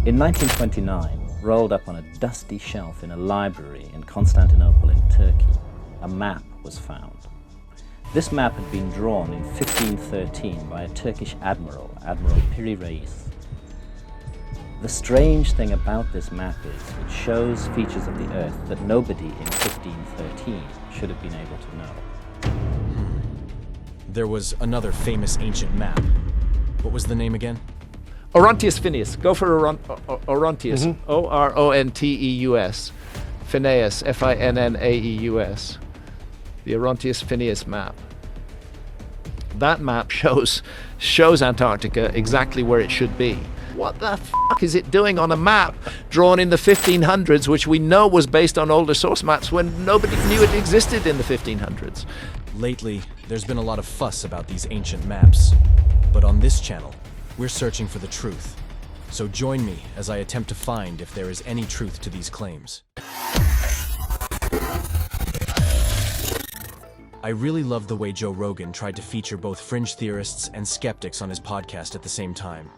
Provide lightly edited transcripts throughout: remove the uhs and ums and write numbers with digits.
In 1929, rolled up on a dusty shelf in a library in Constantinople in Turkey, a map was found. This map had been drawn in 1513 by a Turkish admiral, Admiral Piri Reis. The strange thing about this map is it shows features of the Earth that nobody in 1513 should have been able to know. There was another famous ancient map. What was the name again? Orontius Phineus. Go for Orontius. O-R-O-N-T-E-U-S. Phineus. F-I-N-N-A-E-U-S. The Orontius Phineus map. That map shows Antarctica exactly where it should be. What the fuck is it doing on a map drawn in the 1500s, which we know was based on older source maps when nobody knew it existed in the 1500s? Lately, there's been a lot of fuss about these ancient maps. But on this channel, we're searching for the truth. So join me as I attempt to find if there is any truth to these claims. I really love the way Joe Rogan tried to feature both fringe theorists and skeptics on his podcast at the same time.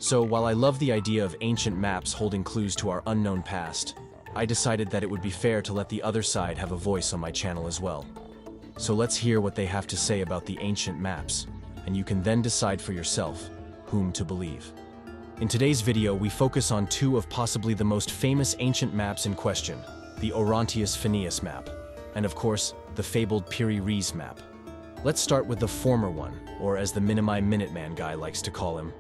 So while I love the idea of ancient maps holding clues to our unknown past, I decided that it would be fair to let the other side have a voice on my channel as well. So let's hear what they have to say about the ancient maps, and you can then decide for yourself whom to believe. In today's video, we focus on two of possibly the most famous ancient maps in question, the Orontius Phineus map, and of course, the fabled Piri Reis map. Let's start with the former one, or as the MiniMamine guy likes to call him,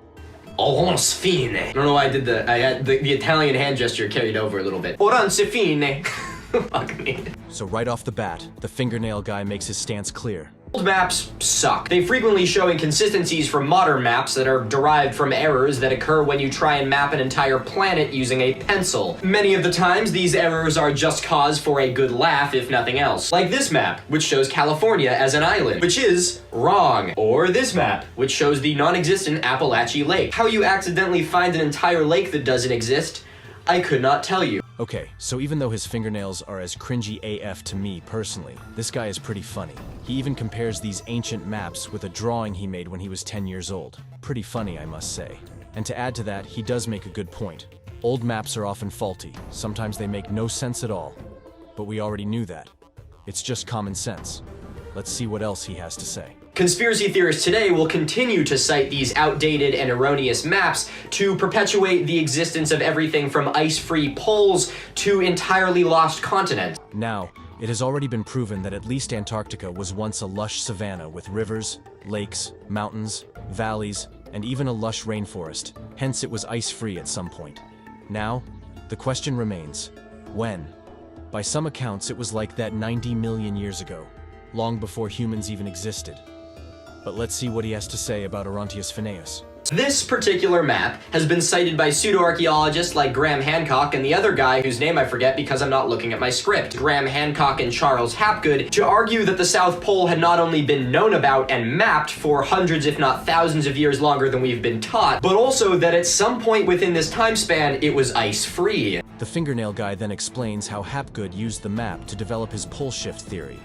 Oronsfine. I don't know why I did the Italian hand gesture carried over a little bit. Oronsfine. Fuck me. So right off the bat, the Fingernail Guy makes his stance clear. Old maps suck. They frequently show inconsistencies from modern maps that are derived from errors that occur when you try and map an entire planet using a pencil. Many of the times, these errors are just cause for a good laugh, if nothing else. Like this map, which shows California as an island, which is wrong. Or this map, which shows the non-existent Appalachian Lake. How you accidentally find an entire lake that doesn't exist, I could not tell you. Okay, so even though his fingernails are as cringy AF to me personally, this guy is pretty funny. He even compares these ancient maps with a drawing he made when he was 10 years old. Pretty funny, I must say. And to add to that, he does make a good point. Old maps are often faulty. Sometimes they make no sense at all. But we already knew that. It's just common sense. Let's see what else he has to say. Conspiracy theorists today will continue to cite these outdated and erroneous maps to perpetuate the existence of everything from ice-free poles to entirely lost continents. Now, it has already been proven that at least Antarctica was once a lush savanna with rivers, lakes, mountains, valleys, and even a lush rainforest. Hence, it was ice-free at some point. Now, the question remains, when? By some accounts, it was like that 90 million years ago, long before humans even existed. But let's see what he has to say about Orontius Phineus. This particular map has been cited by pseudo-archaeologists like Graham Hancock and the other guy whose name I forget because I'm not looking at my script, Graham Hancock and Charles Hapgood, to argue that the South Pole had not only been known about and mapped for hundreds if not thousands of years longer than we've been taught, but also that at some point within this time span it was ice-free. The Fingernail Guy then explains how Hapgood used the map to develop his pole shift theory.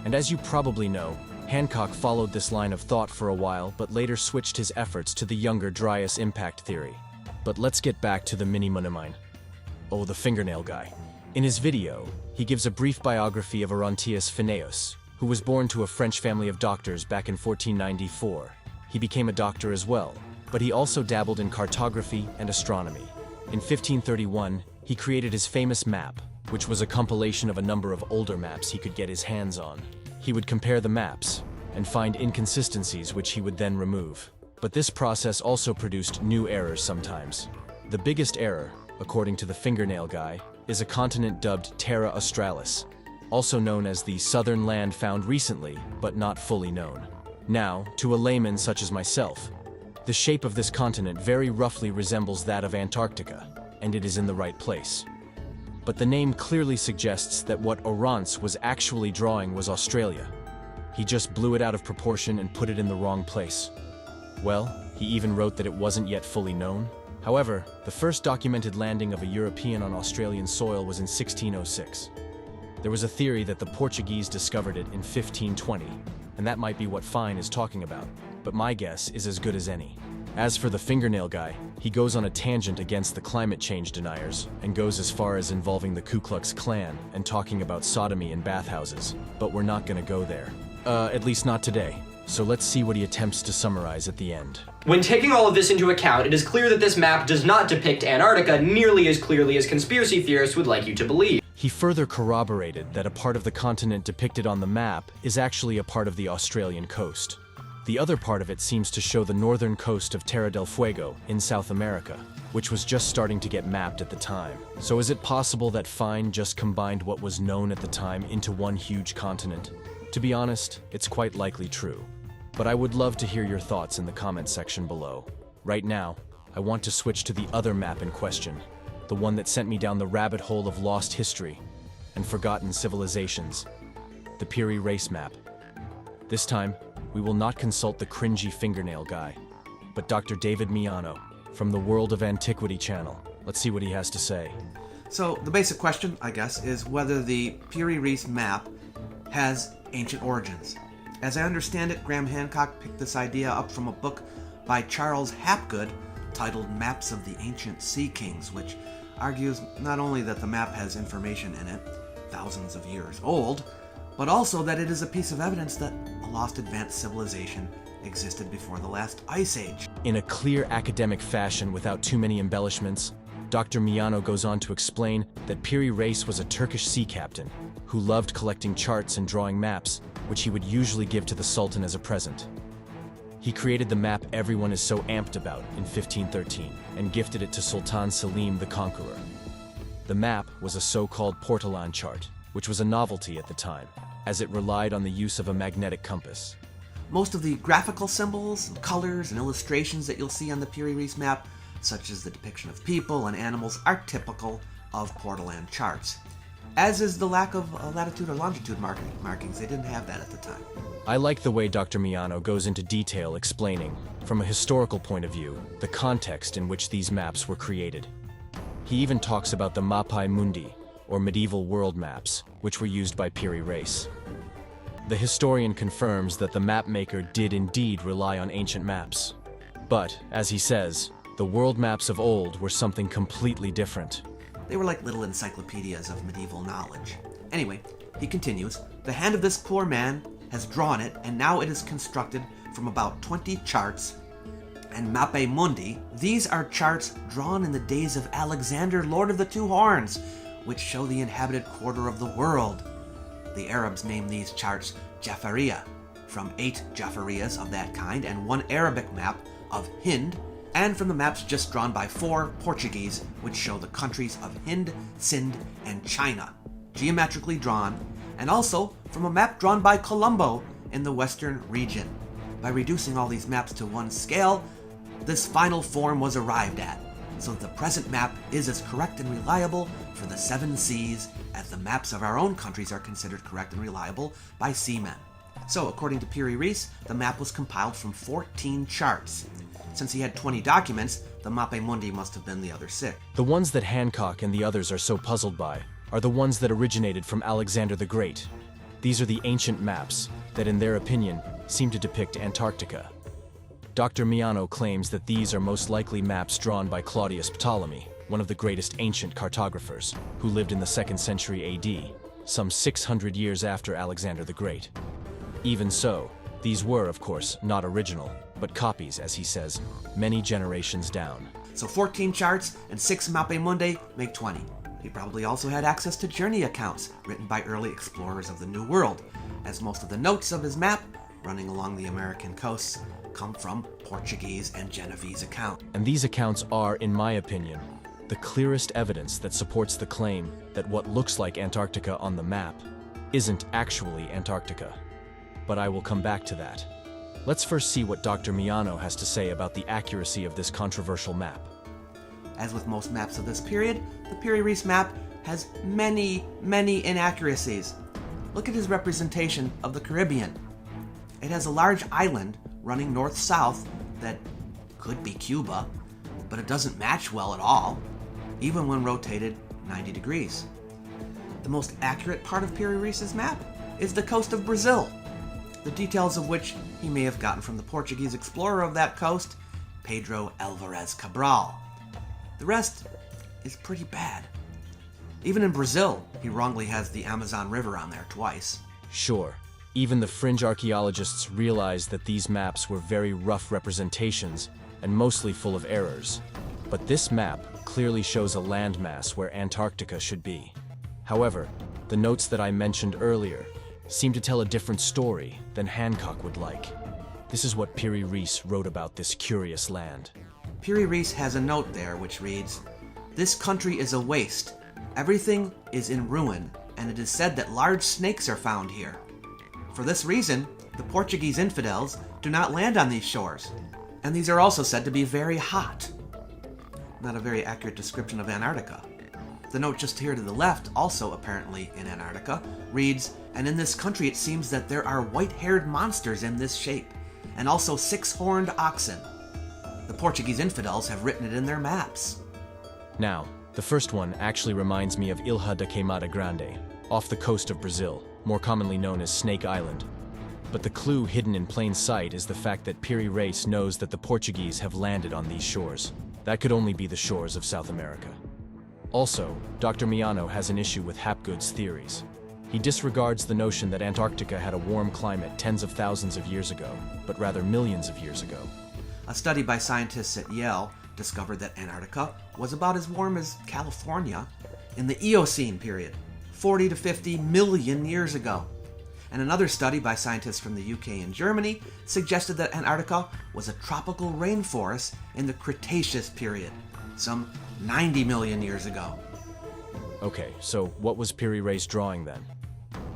And as you probably know, Hancock followed this line of thought for a while, but later switched his efforts to the younger Dryas impact theory. But let's get back to the MiniMamine. Oh, the Fingernail Guy. In his video, he gives a brief biography of Orontius Phineus, who was born to a French family of doctors back in 1494. He became a doctor as well, but he also dabbled in cartography and astronomy. In 1531, he created his famous map, which was a compilation of a number of older maps he could get his hands on. He would compare the maps and find inconsistencies which he would then remove. But this process also produced new errors sometimes. The biggest error, according to the Fingernail Guy, is a continent dubbed Terra Australis, also known as the southern land found recently, but not fully known. Now, to a layman such as myself, the shape of this continent very roughly resembles that of Antarctica, and it is in the right place. But the name clearly suggests that what Orons was actually drawing was Australia. He just blew it out of proportion and put it in the wrong place. Well, he even wrote that it wasn't yet fully known. However, the first documented landing of a European on Australian soil was in 1606. There was a theory that the Portuguese discovered it in 1520, and that might be what Fine is talking about, but my guess is as good as any. As for the Fingernail Guy, he goes on a tangent against the climate change deniers and goes as far as involving the Ku Klux Klan and talking about sodomy in bathhouses. But we're not gonna go there. At least not today. So let's see what he attempts to summarize at the end. When taking all of this into account, it is clear that this map does not depict Antarctica nearly as clearly as conspiracy theorists would like you to believe. He further corroborated that a part of the continent depicted on the map is actually a part of the Australian coast. The other part of it seems to show the northern coast of Terra del Fuego in South America, which was just starting to get mapped at the time. So is it possible that Fine just combined what was known at the time into one huge continent? To be honest, it's quite likely true. But I would love to hear your thoughts in the comment section below. Right now, I want to switch to the other map in question, the one that sent me down the rabbit hole of lost history and forgotten civilizations, the Piri race map. This time, we will not consult the cringy Fingernail Guy, but Dr. David Miano from the World of Antiquity channel. Let's see what he has to say. So the basic question, I guess, is whether the Piri Reis map has ancient origins. As I understand it, Graham Hancock picked this idea up from a book by Charles Hapgood titled Maps of the Ancient Sea Kings, which argues not only that the map has information in it, thousands of years old, but also that it is a piece of evidence that a lost advanced civilization existed before the last ice age. In a clear academic fashion without too many embellishments, Dr. Miano goes on to explain that Piri Reis was a Turkish sea captain who loved collecting charts and drawing maps, which he would usually give to the Sultan as a present. He created the map everyone is so amped about in 1513 and gifted it to Sultan Selim the Conqueror. The map was a so-called portolan chart, which was a novelty at the time, as it relied on the use of a magnetic compass. Most of the graphical symbols, colors, and illustrations that you'll see on the Piri Reis map, such as the depiction of people and animals, are typical of portolan charts. As is the lack of latitude or longitude markings. They didn't have that at the time. I like the way Dr. Miano goes into detail explaining, from a historical point of view, the context in which these maps were created. He even talks about the Mappae Mundi, or medieval world maps, which were used by Piri Reis. The historian confirms that the map maker did indeed rely on ancient maps. But, as he says, the world maps of old were something completely different. They were like little encyclopedias of medieval knowledge. Anyway, he continues, the hand of this poor man has drawn it, and now it is constructed from about 20 charts and Mappae Mundi. These are charts drawn in the days of Alexander, Lord of the Two Horns, which show the inhabited quarter of the world. The Arabs name these charts Jafariya, from 8 Jafariyas of that kind and 1 Arabic map of Hind, and from the maps just drawn by 4 Portuguese, which show the countries of Hind, Sind, and China, geometrically drawn, and also from a map drawn by Colombo in the western region. By reducing all these maps to one scale, this final form was arrived at, so that the present map is as correct and reliable for the 7 seas as the maps of our own countries are considered correct and reliable by seamen. So, according to Piri Reis, the map was compiled from 14 charts. Since he had 20 documents, the Mappae Mundi must have been the other 6. The ones that Hancock and the others are so puzzled by are the ones that originated from Alexander the Great. These are the ancient maps that, in their opinion, seem to depict Antarctica. Dr. Miano claims that these are most likely maps drawn by Claudius Ptolemy, one of the greatest ancient cartographers, who lived in the 2nd century AD, some 600 years after Alexander the Great. Even so, these were, of course, not original, but copies, as he says, many generations down. So 14 charts and 6 Mappae Mundi make 20. He probably also had access to journey accounts written by early explorers of the New World, as most of the notes of his map, running along the American coasts, come from Portuguese and Genovese accounts. And these accounts are, in my opinion, the clearest evidence that supports the claim that what looks like Antarctica on the map isn't actually Antarctica. But I will come back to that. Let's first see what Dr. Miano has to say about the accuracy of this controversial map. As with most maps of this period, the Piri Reis map has many inaccuracies. Look at his representation of the Caribbean. It has a large island running north-south that could be Cuba, but it doesn't match well at all, even when rotated 90 degrees. The most accurate part of Piri Reis's map is the coast of Brazil, the details of which he may have gotten from the Portuguese explorer of that coast Pedro Alvarez Cabral. The rest is pretty bad. Even in Brazil, he wrongly has the Amazon River on there twice. Sure, even the fringe archaeologists realized that these maps were very rough representations and mostly full of errors. But this map clearly shows a landmass where Antarctica should be. However, the notes that I mentioned earlier seem to tell a different story than Hancock would like. This is what Piri Reis wrote about this curious land. Piri Reis has a note there which reads, "This country is a waste. Everything is in ruin, and it is said that large snakes are found here. For this reason, the Portuguese infidels do not land on these shores, and these are also said to be very hot." Not a very accurate description of Antarctica. The note just here to the left, also apparently in Antarctica, reads, "And in this country it seems that there are white-haired monsters in this shape, and also 6-horned oxen. The Portuguese infidels have written it in their maps." Now, the first one actually reminds me of Ilha da Queimada Grande, off the coast of Brazil, more commonly known as Snake Island. But the clue hidden in plain sight is the fact that Piri Reis knows that the Portuguese have landed on these shores. That could only be the shores of South America. Also, Dr. Miano has an issue with Hapgood's theories. He disregards the notion that Antarctica had a warm climate tens of thousands of years ago, but rather millions of years ago. A study by scientists at Yale discovered that Antarctica was about as warm as California in the Eocene period, 40 to 50 million years ago. And another study by scientists from the UK and Germany suggested that Antarctica was a tropical rainforest in the Cretaceous period, some 90 million years ago. Okay, so what was Piri Reis drawing then?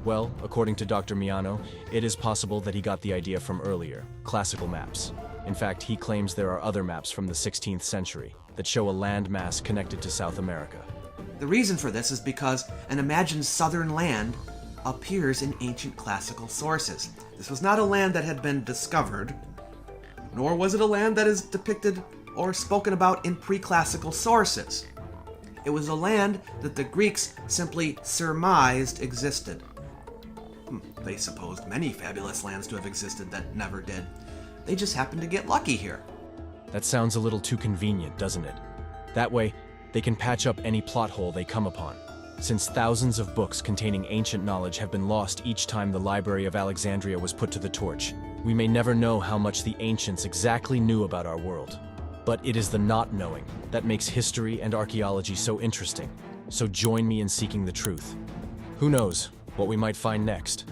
Well, according to Dr. Miano, it is possible that he got the idea from earlier, classical maps. In fact, he claims there are other maps from the 16th century that show a landmass connected to South America. The reason for this is because an imagined southern land appears in ancient classical sources. This was not a land that had been discovered, nor was it a land that is depicted or spoken about in pre-classical sources. It was a land that the Greeks simply surmised existed. They supposed many fabulous lands to have existed that never did. They just happened to get lucky here. That sounds a little too convenient, doesn't it? That way, they can patch up any plot hole they come upon. Since thousands of books containing ancient knowledge have been lost each time the Library of Alexandria was put to the torch, we may never know how much the ancients exactly knew about our world. But it is the not knowing that makes history and archaeology so interesting. So join me in seeking the truth. Who knows what we might find next?